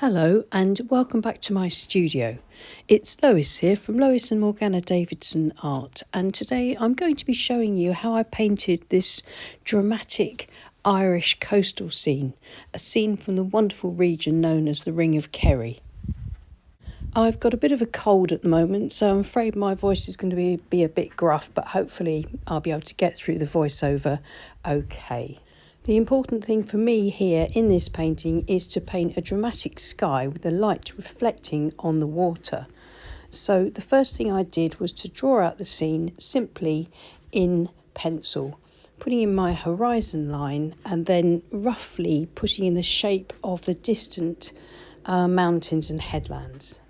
Hello and welcome back to my studio. It's Lois here from Lois and Morgana Davidson Art, and today I'm going to be showing you how I painted this dramatic Irish coastal scene, a scene from the wonderful region known as the Ring of Kerry. I've got a bit of a cold at the moment, so I'm afraid my voice is going to be a bit gruff, but hopefully I'll be able to get through the voiceover okay. The important thing for me here in this painting is to paint a dramatic sky with the light reflecting on the water. So the first thing I did was to draw out the scene simply in pencil, putting in my horizon line and then roughly putting in the shape of the distant mountains and headlands.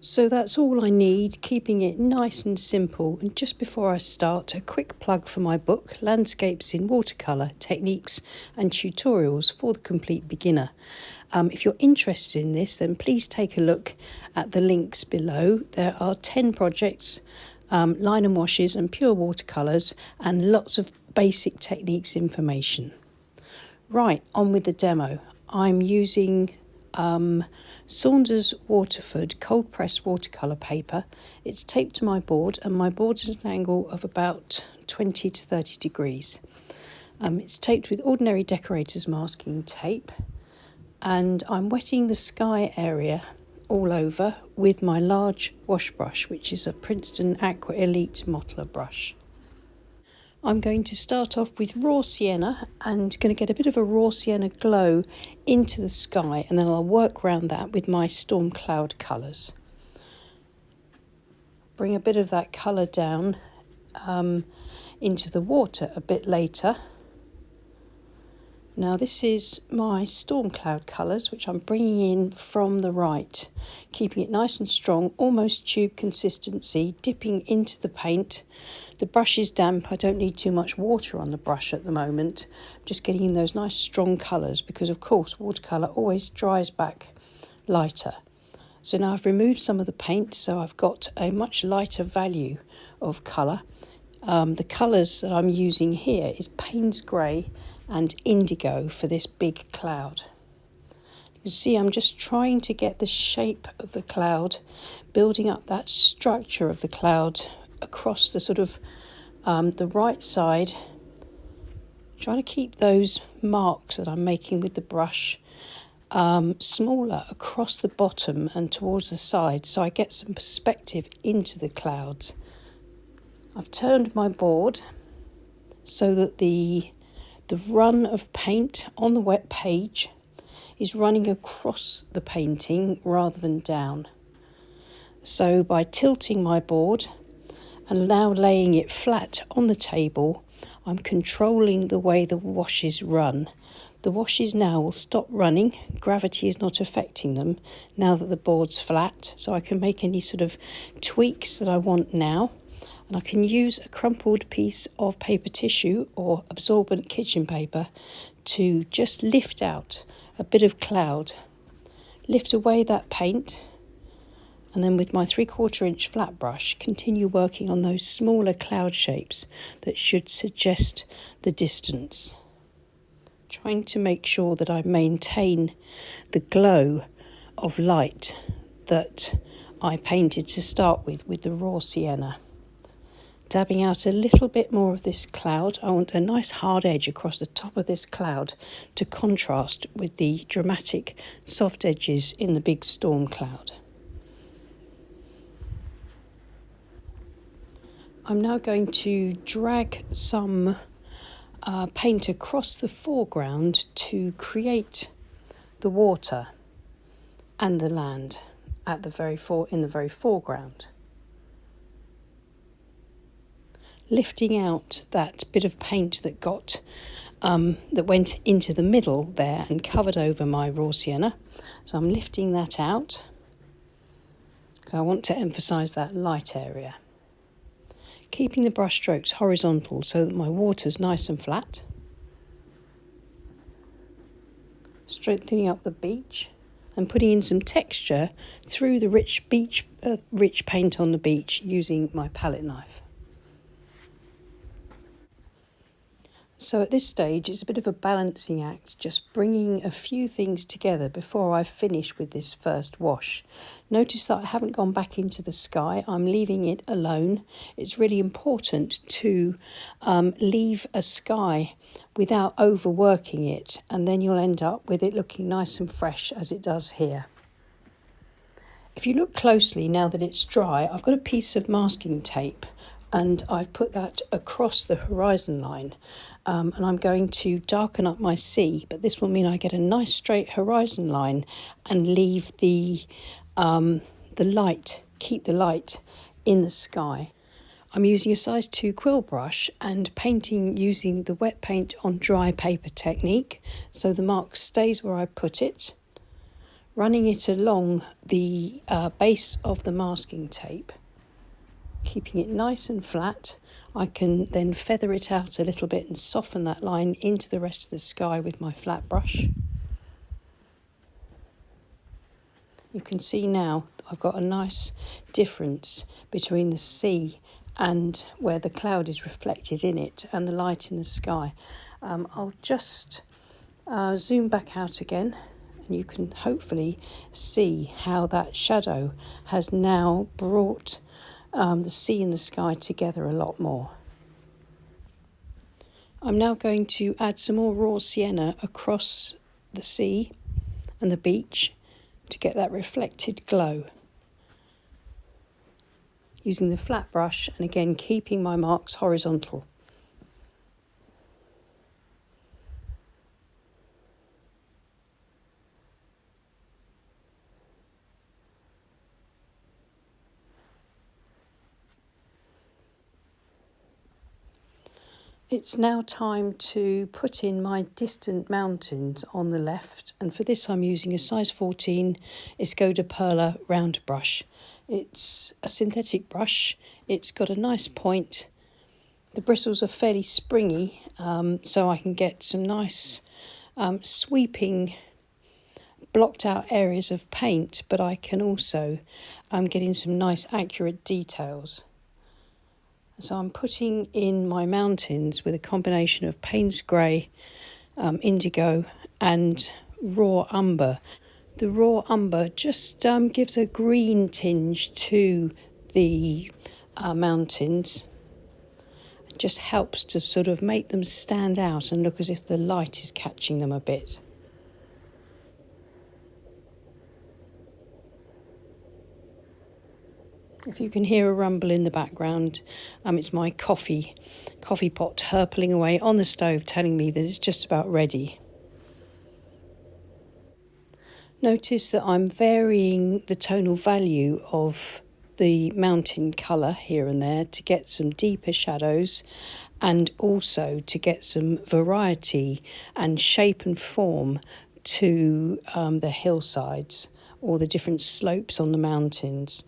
So that's all I need, keeping it nice and simple. And just before I start, a quick plug for my book, Landscapes in Watercolour, Techniques and Tutorials for the Complete Beginner. If you're interested in this, then please take a look at the links below. There are 10 projects, line and washes and pure watercolours, and lots of basic techniques information. Right, on with the demo. I'm using Saunders Waterford cold pressed watercolour paper. It's taped to my board, and my board is at an angle of about 20 to 30 degrees. It's taped with ordinary decorator's masking tape, and I'm wetting the sky area all over with my large wash brush, which is a Princeton Aqua Elite Mottler brush. I'm going to start off with raw sienna and going to get a bit of a raw sienna glow into the sky, and then I'll work around that with my storm cloud colours. Bring a bit of that colour down into the water a bit later. Now this is my storm cloud colours, which I'm bringing in from the right, keeping it nice and strong, almost tube consistency, dipping into the paint. The brush is damp, I don't need too much water on the brush at the moment. I'm just getting in those nice strong colours because of course watercolour always dries back lighter. So now I've removed some of the paint, so I've got a much lighter value of colour. The colours that I'm using here is Payne's Grey and Indigo for this big cloud. You can see I'm just trying to get the shape of the cloud, building up that structure of the cloud across the sort of the right side, trying to keep those marks that I'm making with the brush smaller across the bottom and towards the side, so I get some perspective into the clouds. I've turned my board so that the run of paint on the wet page is running across the painting rather than down. So by tilting my board and now laying it flat on the table, I'm controlling the way the washes run. The washes now will stop running, gravity is not affecting them now that the board's flat, so I can make any sort of tweaks that I want now. And I can use a crumpled piece of paper tissue or absorbent kitchen paper to just lift out a bit of cloud, lift away that paint, and then with my 3/4 inch flat brush continue working on those smaller cloud shapes that should suggest the distance. Trying to make sure that I maintain the glow of light that I painted to start with the raw sienna. Dabbing out a little bit more of this cloud. I want a nice hard edge across the top of this cloud to contrast with the dramatic soft edges in the big storm cloud. I'm now going to drag some paint across the foreground to create the water and the land at the in the very foreground. Lifting out that bit of paint that that went into the middle there and covered over my raw sienna. So I'm lifting that out. I want to emphasise that light area. Keeping the brush strokes horizontal so that my water's nice and flat. Strengthening up the beach and putting in some texture through the rich beach rich paint on the beach using my palette knife. So at this stage it's a bit of a balancing act, just bringing a few things together before I finish with this first wash. Notice that I haven't gone back into the sky, I'm leaving it alone. It's really important to leave a sky without overworking it, and then you'll end up with it looking nice and fresh as it does here. If you look closely now that it's dry, I've got a piece of masking tape and I've put that across the horizon line, and I'm going to darken up my sea, but this will mean I get a nice straight horizon line and leave the light, keep the light in the sky. I'm using a size 2 quill brush and painting using the wet paint on dry paper technique, so the mark stays where I put it, running it along the base of the masking tape, keeping it nice and flat. I can then feather it out a little bit and soften that line into the rest of the sky with my flat brush. You can see now I've got a nice difference between the sea and where the cloud is reflected in it and the light in the sky. I'll just zoom back out again, and you can hopefully see how that shadow has now brought the sea and the sky together a lot more. I'm now going to add some more raw sienna across the sea and the beach to get that reflected glow. Using the flat brush and again keeping my marks horizontal. It's now time to put in my distant mountains on the left, and for this I'm using a size 14 Escoda Perla round brush. It's a synthetic brush, it's got a nice point, the bristles are fairly springy, so I can get some nice sweeping blocked out areas of paint, but I can also get in some nice accurate details. So I'm putting in my mountains with a combination of Payne's Grey, indigo and raw umber. The raw umber just gives a green tinge to the mountains. It just helps to sort of make them stand out and look as if the light is catching them a bit. If you can hear a rumble in the background, it's my coffee pot hurpling away on the stove, telling me that it's just about ready. Notice that I'm varying the tonal value of the mountain colour here and there to get some deeper shadows and also to get some variety and shape and form to the hillsides or the different slopes on the mountains,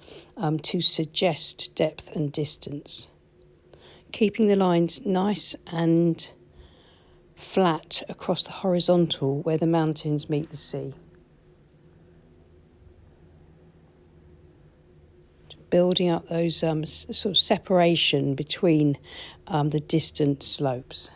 to suggest depth and distance. Keeping the lines nice and flat across the horizontal where the mountains meet the sea. Building up those sort of separation between the distant slopes.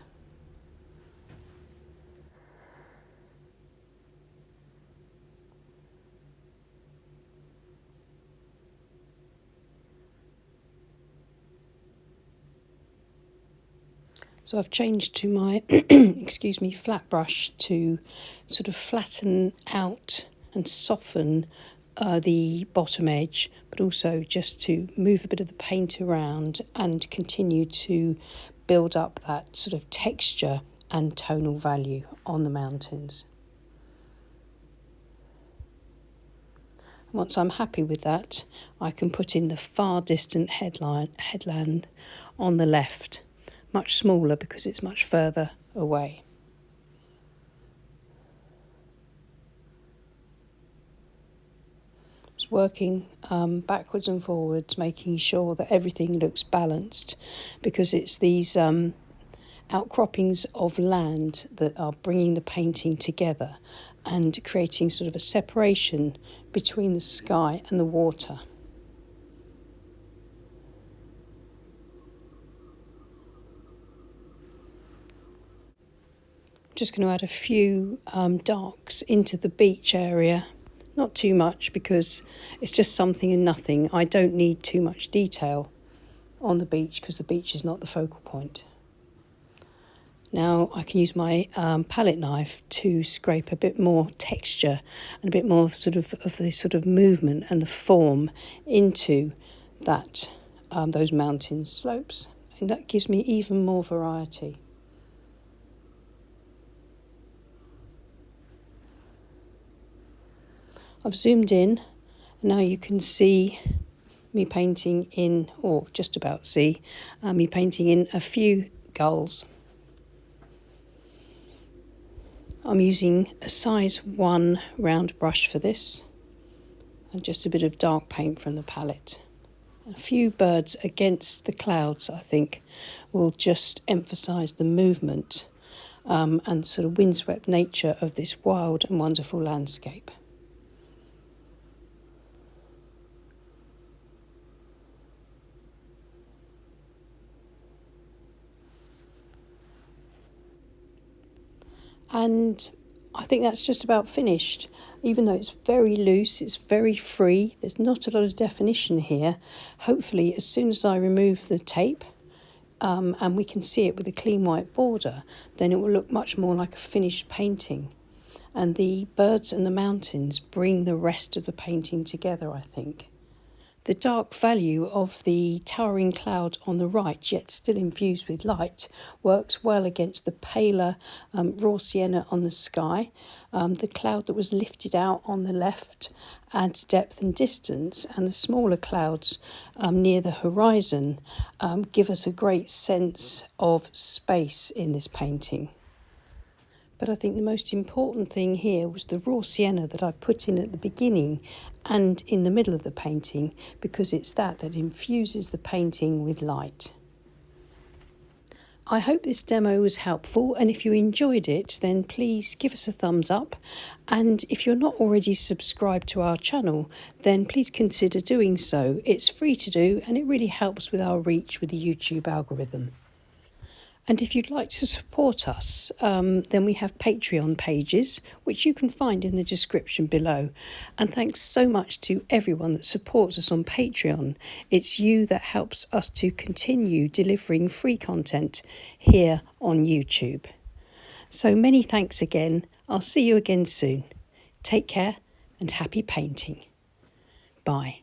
So I've changed to my flat brush to sort of flatten out and soften the bottom edge, but also just to move a bit of the paint around and continue to build up that sort of texture and tonal value on the mountains. Once I'm happy with that, I can put in the far distant headland on the left. Much smaller because it's much further away. Just working backwards and forwards, making sure that everything looks balanced, because it's these outcroppings of land that are bringing the painting together and creating sort of a separation between the sky and the water. just going to add a few darks into the beach area. Not too much because it's just something and nothing. I don't need too much detail on the beach because the beach is not the focal point. Now I can use my palette knife to scrape a bit more texture and a bit more of the sort of movement and the form into that those mountain slopes, and that gives me even more variety. I've zoomed in, and now you can see me painting in, or just about see, me painting in a few gulls. I'm using a size 1 round brush for this, and just a bit of dark paint from the palette. A few birds against the clouds, I think, will just emphasise the movement and sort of windswept nature of this wild and wonderful landscape. And I think that's just about finished. Even though it's very loose, it's very free, there's not a lot of definition here. Hopefully, as soon as I remove the tape and we can see it with a clean white border, then it will look much more like a finished painting. And the birds and the mountains bring the rest of the painting together, I think. The dark value of the towering cloud on the right, yet still infused with light, works well against the paler raw sienna on the sky. The cloud that was lifted out on the left adds depth and distance, and the smaller clouds near the horizon give us a great sense of space in this painting. But I think the most important thing here was the raw sienna that I put in at the beginning and in the middle of the painting, because it's that infuses the painting with light. I hope this demo was helpful, and if you enjoyed it, then please give us a thumbs up. And if you're not already subscribed to our channel, then please consider doing so. It's free to do, and it really helps with our reach with the YouTube algorithm. And if you'd like to support us, then we have Patreon pages, which you can find in the description below. And thanks so much to everyone that supports us on Patreon. It's you that helps us to continue delivering free content here on YouTube. So many thanks again. I'll see you again soon. Take care and happy painting. Bye.